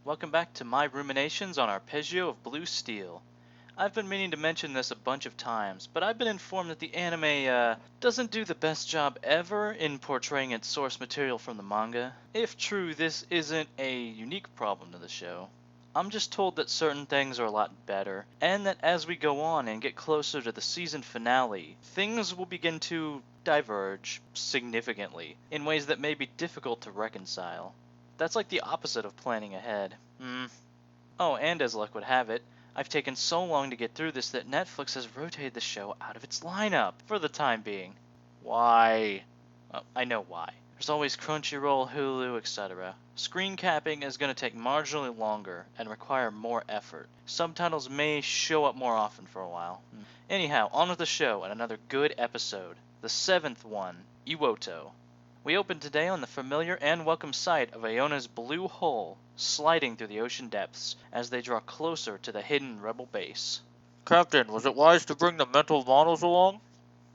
Welcome back to my ruminations on Arpeggio of Blue Steel. I've been meaning to mention this a bunch of times, but I've been informed that the anime, doesn't do the best job ever in portraying its source material from the manga. If true, this isn't a unique problem to the show. I'm just told that certain things are a lot better, and that as we go on and get closer to the season finale, things will begin to diverge significantly in ways that may be difficult to reconcile. That's like the opposite of planning ahead. Oh, and as luck would have it, I've taken so long to get through this that Netflix has rotated the show out of its lineup for the time being. Why? Well, I know why. There's always Crunchyroll, Hulu, etc. Screen capping is going to take marginally longer and require more effort. Subtitles may show up more often for a while. Anyhow, on with the show and another good episode. The seventh one, Iwoto. We open today on the familiar and welcome sight of Iona's blue hull sliding through the ocean depths as they draw closer to the hidden rebel base. Captain, was it wise to bring the mental models along?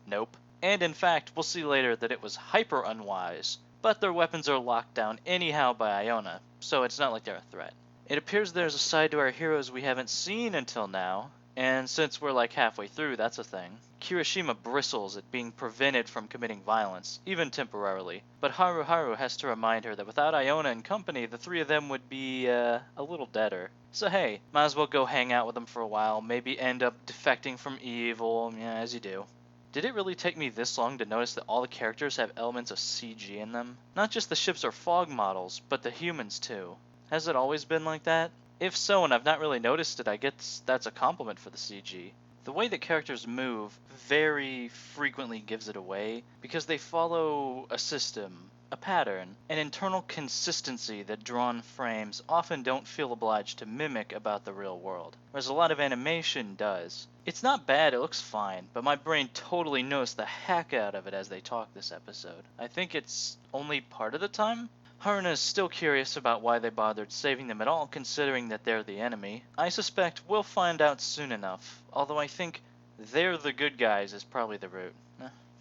Nope. And in fact, we'll see later that it was hyper unwise, but their weapons are locked down anyhow by Iona, so it's not like they're a threat. It appears there's a side to our heroes we haven't seen until now, and since we're like halfway through, that's a thing. Kirishima bristles at being prevented from committing violence, even temporarily, but Haru has to remind her that without Iona and company, the three of them would be, a little deader. So hey, might as well go hang out with them for a while, maybe end up defecting from evil, yeah, as you do. Did it really take me this long to notice that all the characters have elements of CG in them? Not just the ships or fog models, but the humans too. Has it always been like that? If so, and I've not really noticed it, I guess that's a compliment for the CG. The way that characters move very frequently gives it away, because they follow a system, a pattern, an internal consistency that drawn frames often don't feel obliged to mimic about the real world, whereas a lot of animation does. It's not bad, it looks fine, but my brain totally noticed the heck out of it as they talk this episode. I think it's only part of the time? Haruna is still curious about why they bothered saving them at all, considering that they're the enemy. I suspect we'll find out soon enough, although I think they're the good guys is probably the route.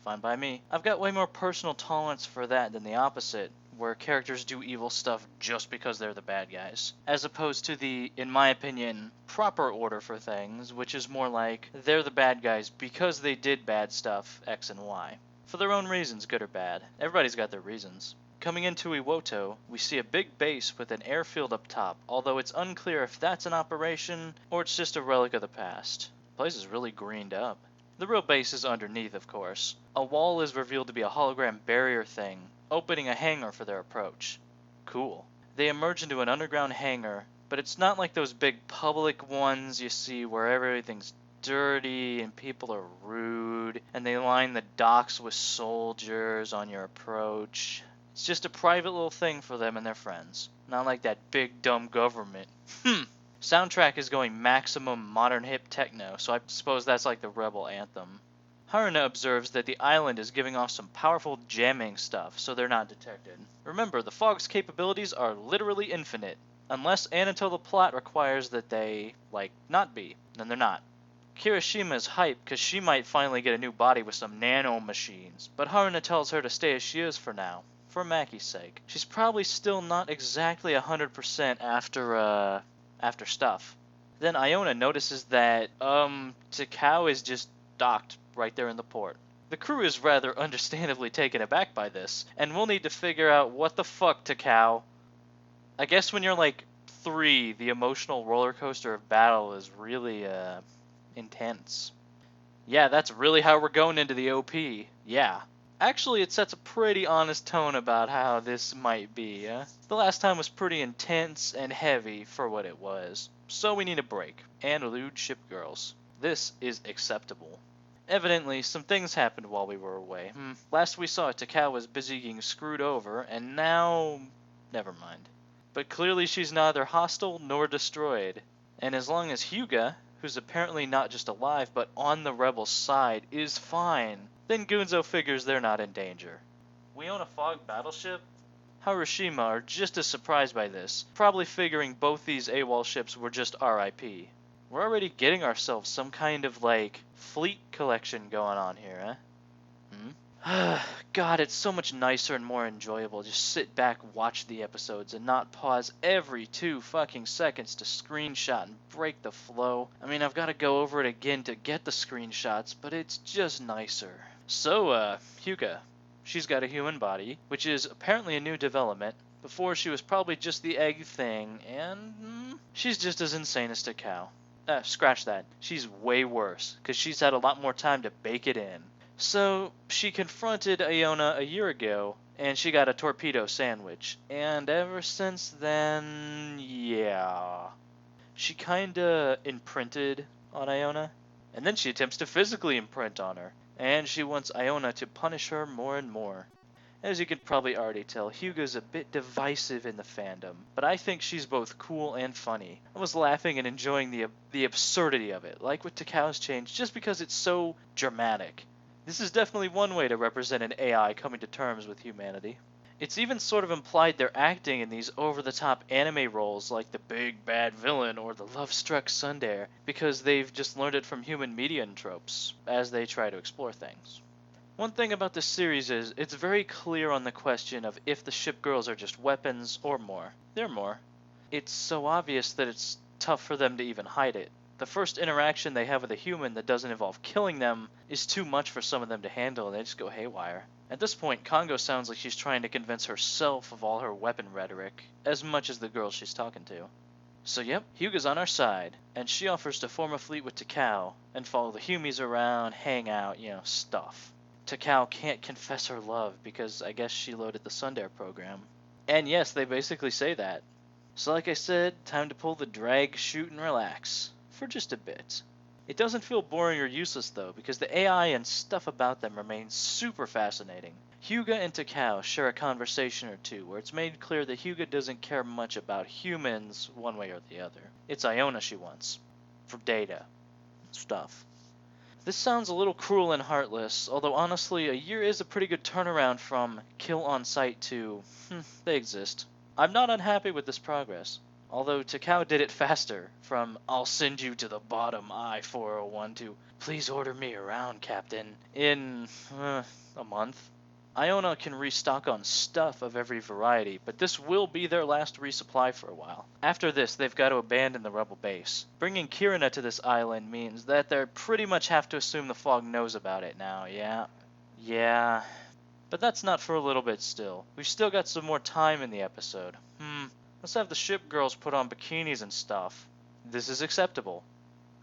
Fine by me. I've got way more personal tolerance for that than the opposite, where characters do evil stuff just because they're the bad guys, as opposed to the, in my opinion, proper order for things, which is more like they're the bad guys because they did bad stuff, X and Y. For their own reasons, good or bad. Everybody's got their reasons. Coming into Iwoto, we see a big base with an airfield up top, although it's unclear if that's an operation or it's just a relic of the past. The place is really greened up. The real base is underneath, of course. A wall is revealed to be a hologram barrier thing, opening a hangar for their approach. Cool. They emerge into an underground hangar, but it's not like those big public ones you see where everything's dirty and people are rude, and they line the docks with soldiers on your approach. It's just a private little thing for them and their friends. Not like that big dumb government. Soundtrack is going maximum modern hip techno, so I suppose that's like the rebel anthem. Haruna observes that the island is giving off some powerful jamming stuff, so they're not detected. Remember, the fog's capabilities are literally infinite. Unless and until the plot requires that they, not be. Then they're not. Kirishima is hyped because she might finally get a new body with some nano machines, but Haruna tells her to stay as she is for now. For Maki's sake. She's probably still not exactly 100% after stuff. Then Iona notices that, Takao is just docked right there in the port. The crew is rather understandably taken aback by this, and we'll need to figure out what the fuck, Takao. I guess when you're like 3, the emotional roller coaster of battle is really, intense. Yeah, that's really how we're going into the OP. Yeah. Actually, it sets a pretty honest tone about how this might be. The last time was pretty intense and heavy for what it was, so we need a break, and lewd ship girls. This is acceptable. Evidently, some things happened while we were away. Last we saw, Takao was busy getting screwed over, and now... never mind. But clearly she's neither hostile nor destroyed. And as long as Hyuga, who's apparently not just alive but on the rebel side, is fine, then Gunzo figures they're not in danger. We own a fog battleship? Harushima are just as surprised by this, probably figuring both these AWOL ships were just RIP. We're already getting ourselves some kind of, fleet collection going on here, God, it's so much nicer and more enjoyable. Just sit back, watch the episodes, and not pause every 2 fucking seconds to screenshot and break the flow. I mean, I've got to go over it again to get the screenshots, but it's just nicer. So, Hyuga. She's got a human body, which is apparently a new development. Before, she was probably just the egg thing, and she's just as insane as Takao. Scratch that. She's way worse, because she's had a lot more time to bake it in. So, she confronted Iona a year ago, and she got a torpedo sandwich. And ever since then, yeah. She kinda imprinted on Iona, and then she attempts to physically imprint on her, and she wants Iona to punish her more and more. As you can probably already tell, Hyuga's a bit divisive in the fandom, but I think she's both cool and funny. I was laughing and enjoying the absurdity of it, like with Takao's change, just because it's so dramatic. This is definitely one way to represent an AI coming to terms with humanity. It's even sort of implied they're acting in these over-the-top anime roles like the big bad villain or the love-struck tsundere because they've just learned it from human media and tropes as they try to explore things. One thing about this series is it's very clear on the question of if the ship girls are just weapons or more. They're more. It's so obvious that it's tough for them to even hide it. The first interaction they have with a human that doesn't involve killing them is too much for some of them to handle, and they just go haywire. At this point, Kongo sounds like she's trying to convince herself of all her weapon rhetoric, as much as the girls she's talking to. So yep, Hyuga's on our side, and she offers to form a fleet with Takao, and follow the Humies around, hang out, stuff. Takao can't confess her love because I guess she loaded the tsundere program. And yes, they basically say that. So like I said, time to pull the drag, shoot, and relax. For just a bit. It doesn't feel boring or useless though, because the AI and stuff about them remains super fascinating. Hyuga and Takao share a conversation or two where it's made clear that Hyuga doesn't care much about humans one way or the other. It's Iona she wants. For data. Stuff. This sounds a little cruel and heartless, although honestly, a year is a pretty good turnaround from kill on sight to, they exist. I'm not unhappy with this progress, although Takao did it faster, from I'll send you to the bottom I-401 to please order me around, Captain, in a month. Iona can restock on stuff of every variety, but this will be their last resupply for a while. After this, they've got to abandon the rebel base. Bringing Kirina to this island means that they pretty much have to assume the fog knows about it now, yeah? Yeah. But that's not for a little bit still. We've still got some more time in the episode. Let's have the ship girls put on bikinis and stuff. This is acceptable.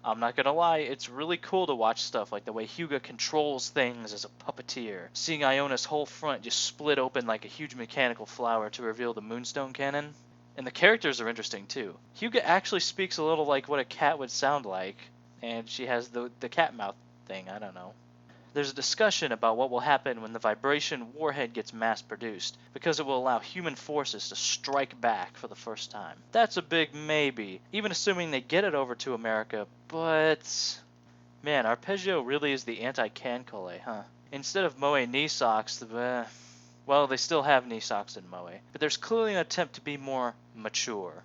I'm not gonna lie, it's really cool to watch stuff like the way Hyuga controls things as a puppeteer, seeing Iona's whole front just split open like a huge mechanical flower to reveal the Moonstone cannon. And the characters are interesting too. Hyuga actually speaks a little like what a cat would sound like, and she has the cat mouth thing, I don't know. There's a discussion about what will happen when the vibration warhead gets mass produced, because it will allow human forces to strike back for the first time. That's a big maybe, even assuming they get it over to America, but man, Arpeggio really is the anti-Cancole, huh? Instead of Moe knee socks, well, they still have knee socks in Moe, but there's clearly an attempt to be more mature,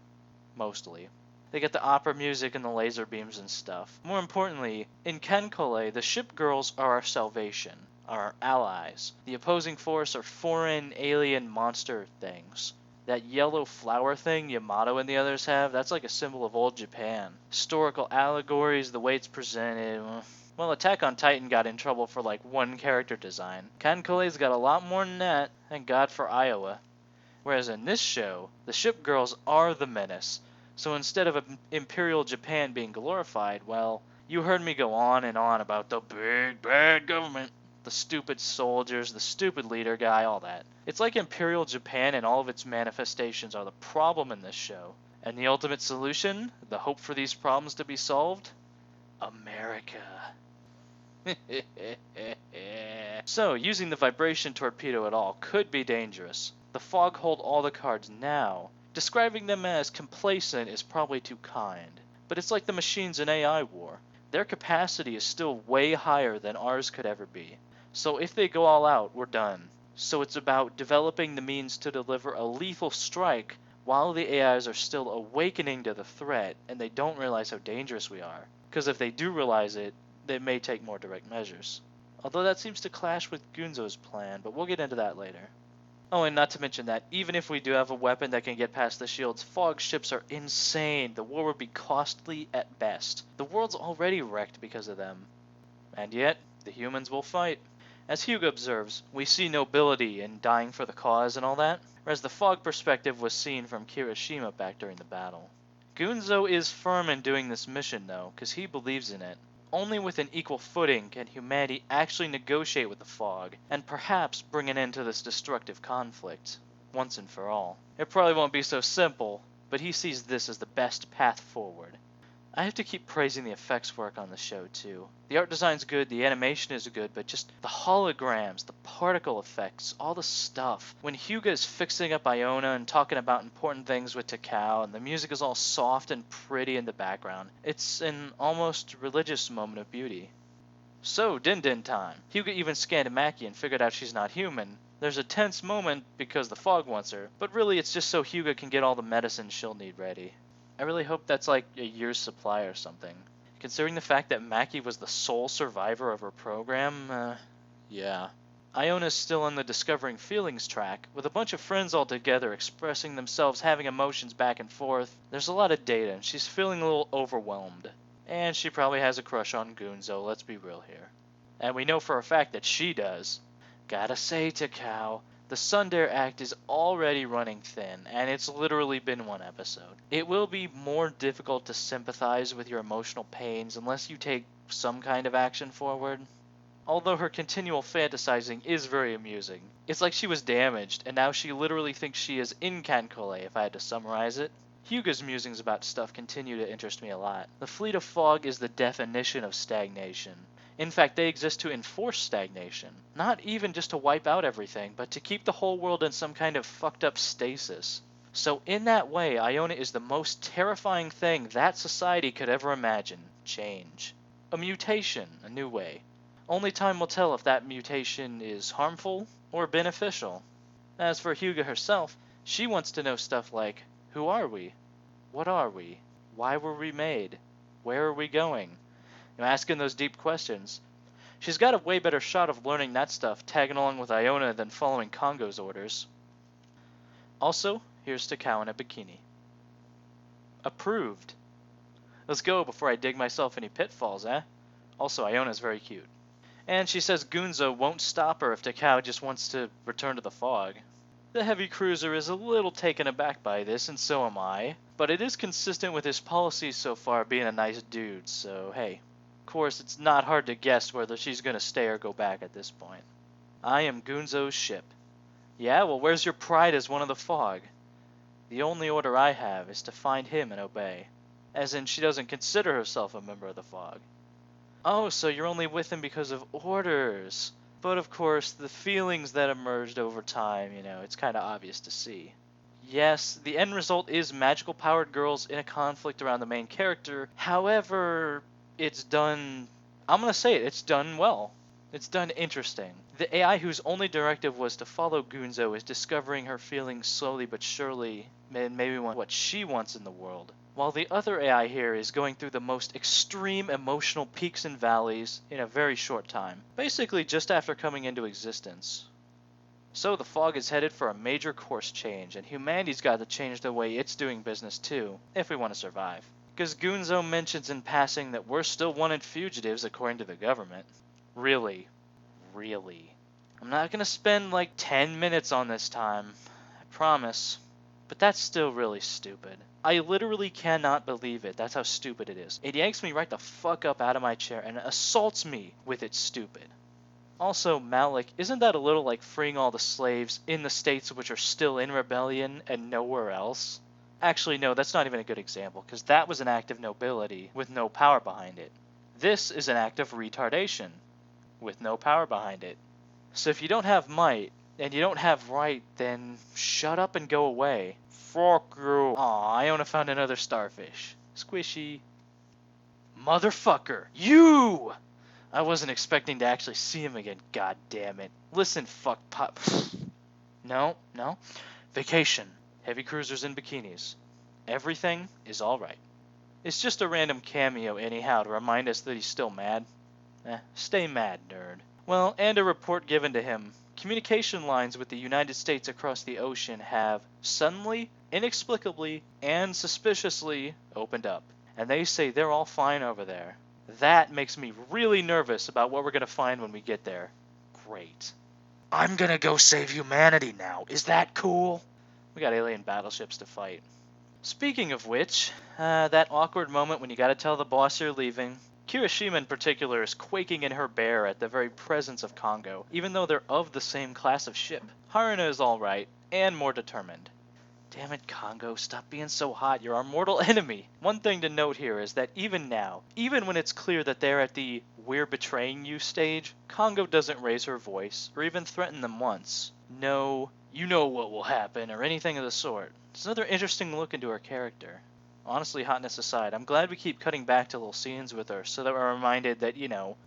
mostly. They get the opera music and the laser beams and stuff. More importantly, in Cancole, the ship girls are our salvation, our allies. The opposing force are foreign, alien monster things. That yellow flower thing Yamato and the others have, that's like a symbol of old Japan. Historical allegories, the way it's presented. Well, Attack on Titan got in trouble for like one character design. Cancole's got a lot more than that, thank God for Iowa. Whereas in this show, the ship girls are the menace. So instead of Imperial Japan being glorified, well, you heard me go on and on about the big bad government, the stupid soldiers, the stupid leader guy, all that. It's like Imperial Japan and all of its manifestations are the problem in this show. And the ultimate solution, the hope for these problems to be solved? America. So, using the vibration torpedo at all could be dangerous. The fog hold all the cards now. Describing them as complacent is probably too kind. But it's like the machines in AI war. Their capacity is still way higher than ours could ever be. So if they go all out, we're done. So it's about developing the means to deliver a lethal strike while the AIs are still awakening to the threat and they don't realize how dangerous we are. Because if they do realize it, they may take more direct measures. although that seems to clash with Gunzo's plan, but we'll get into that later. Oh, and not to mention that, even if we do have a weapon that can get past the shields, fog ships are insane. The war would be costly at best. The world's already wrecked because of them. And yet, the humans will fight. As Hugo observes, we see nobility in dying for the cause and all that, whereas the fog perspective was seen from Kirishima back during the battle. Gunzo is firm in doing this mission though, because he believes in it. Only with an equal footing can humanity actually negotiate with the fog, and perhaps bring an end to this destructive conflict, once and for all. It probably won't be so simple, but he sees this as the best path forward. I have to keep praising the effects work on the show too. The art design's good, the animation is good, but just the holograms, the particle effects, all the stuff. When Hyuga is fixing up Iona and talking about important things with Takao, and the music is all soft and pretty in the background, it's an almost religious moment of beauty. So, Din time. Hyuga even scanned Maki and figured out she's not human. There's a tense moment because the fog wants her, but really it's just so Hyuga can get all the medicine she'll need ready. I really hope that's like a year's supply or something. Considering the fact that Maki was the sole survivor of her program, yeah. Iona's still on the discovering feelings track, with a bunch of friends all together expressing themselves, having emotions back and forth. There's a lot of data, and she's feeling a little overwhelmed. And she probably has a crush on Gunzo, let's be real here. And we know for a fact that she does. Gotta say, Takao, the Sundare Act is already running thin, and it's literally been one episode. It will be more difficult to sympathize with your emotional pains unless you take some kind of action forward. Although her continual fantasizing is very amusing. It's like she was damaged, and now she literally thinks she is in Cancole, if I had to summarize it. Hyuga's musings about stuff continue to interest me a lot. The Fleet of Fog is the definition of stagnation. In fact, they exist to enforce stagnation. Not even just to wipe out everything, but to keep the whole world in some kind of fucked up stasis. So in that way, Iona is the most terrifying thing that society could ever imagine. Change. A mutation, a new way. Only time will tell if that mutation is harmful or beneficial. As for Hyuga herself, she wants to know stuff like, who are we? What are we? Why were we made? Where are we going? Asking those deep questions. She's got a way better shot of learning that stuff tagging along with Iona than following Kongo's orders. Also, here's Takao in a bikini. Approved. Let's go before I dig myself any pitfalls, eh? Also, Iona's very cute. And she says Gunzo won't stop her if Takao just wants to return to the fog. The heavy cruiser is a little taken aback by this, and so am I, but it is consistent with his policies so far being a nice dude, so hey. Of course, it's not hard to guess whether she's gonna stay or go back at this point. I am Gunzo's ship. Yeah, well, where's your pride as one of the fog? The only order I have is to find him and obey. As in, she doesn't consider herself a member of the fog. Oh, so you're only with him because of orders. But of course, the feelings that emerged over time, it's kinda obvious to see. Yes, the end result is magical powered girls in a conflict around the main character. However, it's done, I'm gonna say it's done well. It's done interesting. The AI whose only directive was to follow Gunzo is discovering her feelings slowly but surely, and maybe what she wants in the world. While the other AI here is going through the most extreme emotional peaks and valleys in a very short time, basically just after coming into existence. So the fog is headed for a major course change, and humanity's got to change the way it's doing business too, if we want to survive. Because Gunzo mentions in passing that we're still wanted fugitives according to the government. Really. I'm not gonna spend like 10 minutes on this time, I promise. But that's still really stupid. I literally cannot believe it. That's how stupid it is. It yanks me right the fuck up out of my chair and assaults me with its stupid. Also, Malik, isn't that a little like freeing all the slaves in the states which are still in rebellion and nowhere else? Actually, no, that's not even a good example, because that was an act of nobility with no power behind it. This is an act of retardation with no power behind it. So if you don't have might, and you don't have right, then shut up and go away. Fuck you. Aw, Iona found another starfish. Squishy. Motherfucker. You! I wasn't expecting to actually see him again, god damn it. Listen, fuck pop. No. Vacation. Heavy cruisers in bikinis. Everything is alright. It's just a random cameo anyhow to remind us that he's still mad. Stay mad, nerd. Well, and a report given to him. Communication lines with the United States across the ocean have suddenly, inexplicably, and suspiciously opened up. And they say they're all fine over there. That makes me really nervous about what we're going to find when we get there. Great. I'm gonna go save humanity now. Is that cool? We got alien battleships to fight. Speaking of which, that awkward moment when you gotta tell the boss you're leaving. Kirishima in particular is quaking in her bear at the very presence of Kongo, even though they're of the same class of ship. Haruna is alright, and more determined. Damn it, Kongo, stop being so hot. You're our mortal enemy. One thing to note here is that even now, even when it's clear that they're at the we're betraying you stage, Kongo doesn't raise her voice or even threaten them once. No, you know what will happen or anything of the sort. It's another interesting look into her character. Honestly, hotness aside, I'm glad we keep cutting back to little scenes with her so that we're reminded that,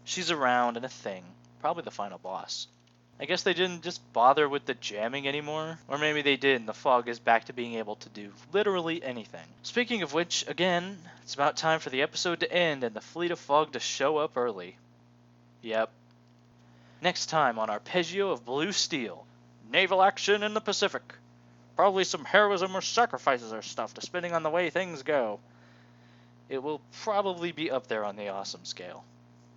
she's around and a thing. Probably the final boss. I guess they didn't just bother with the jamming anymore. Or maybe they did and the fog is back to being able to do literally anything. Speaking of which, again, it's about time for the episode to end and the fleet of fog to show up early. Yep. Next time on Arpeggio of Blue Steel. Naval action in the Pacific. Probably some heroism or sacrifices or stuff, depending on the way things go. It will probably be up there on the awesome scale.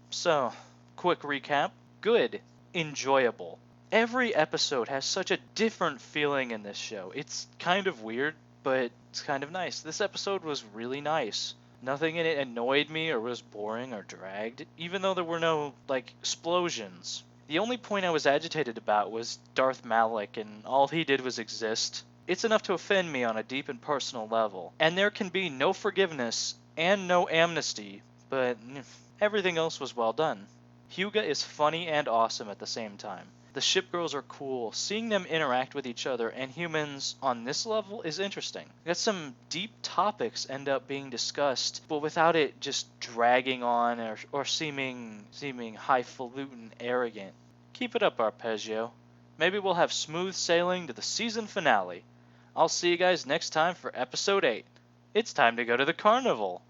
So, quick recap. Good. Enjoyable. Every episode has such a different feeling in this show. It's kind of weird, but it's kind of nice. This episode was really nice. Nothing in it annoyed me or was boring or dragged, even though there were no, explosions. The only point I was agitated about was Darth Malak, and all he did was exist. It's enough to offend me on a deep and personal level. And there can be no forgiveness and no amnesty, but everything else was well done. Hyuga is funny and awesome at the same time. The ship girls are cool. Seeing them interact with each other and humans on this level is interesting. Got some deep topics end up being discussed, but without it just dragging on or seeming highfalutin arrogant. Keep it up, Arpeggio. Maybe we'll have smooth sailing to the season finale. I'll see you guys next time for episode 8. It's time to go to the carnival.